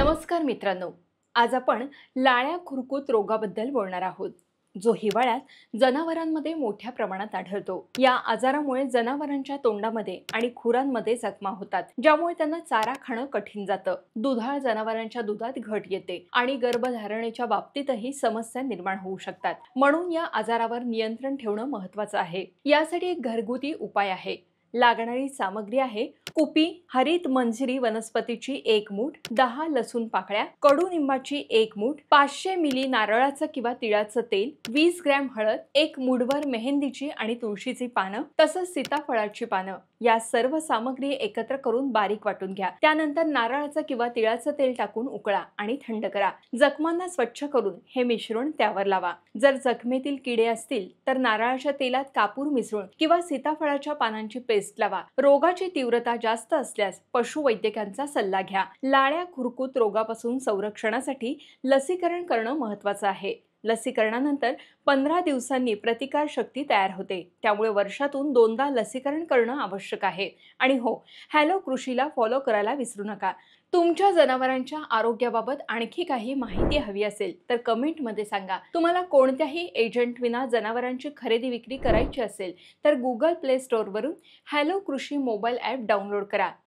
नमस्कार मित्रांनो, आज आपण लाळ्या खुरकूत रोगाबद्दल बोलणार आहोत, जो हिवाळ्यात जनावरांमध्ये मोठ्या प्रमाणात आढळतो। या आजारामुळे जनावरांच्या तोंडामध्ये आणि खुरांमध्ये जखमा होतात, ज्यामुळे त्यांना चारा खाणं कठीण जातं। दुधाळ जनावरांच्या दुधात घट येते आणि गर्भधारणेच्या बाबतीतही समस्या निर्माण होऊ शकतात। म्हणून या आजारावर नियंत्रण ठेवणं महत्त्वाचं आहे। यासाठी एक घरगुती उपाय आहे। लागणारी सामग्री आहे कुपी, हरित मंजिरी वनस्पतीची 1 मूठ, 10 लसूण पाकळ्या, कडुनिंबाची 1 मूठ, 500 मिली नारळाचं किंवा तिळाचं तेल, 20 ग्रॅम हळद, 1 मूठभर मेहंदीची आणि तुळशीची पानं, तसंच सीताफळाची पानं। या सर्व सामग्री एकत्र करून बारीक वाटून घ्या। त्यानंतर नारळाचं किंवा तिळाचं तेल टाकून उकळा आणि थंड करा। जखमांना स्वच्छ करून हे मिश्रण त्यावर लावा। जर जखमेतील किडे असतील तर नारळाच्या तेलात कापूर मिसळून किंवा सीताफळाच्या पानांची पेस्ट लावा। रोगाची तीव्रता जास्त असल्यास पशुवैद्यकांचा सल्ला घ्या। लाळ्या खुरकूत रोगापासून संरक्षणासाठी लसीकरण करणं महत्त्वाचं आहे। लसीकरणानंतर 15 दिवसांनी प्रतिकार शक्ती तयार होते, त्यामुळे वर्षातून 2दा लसीकरण करणं आवश्यक आहे। आणि हो, हॅलो कृषीला फॉलो करायला विसरू नका। तुमच्या जनावरांच्या आरोग्याबाबत आणखी काही माहिती हवी असेल तर कमेंटमध्ये सांगा। तुम्हाला कोणत्याही एजंट विना जनावरांची खरेदी विक्री करायची असेल तर गुगल प्ले स्टोअरवरून हॅलो कृषी मोबाईल ॲप डाउनलोड करा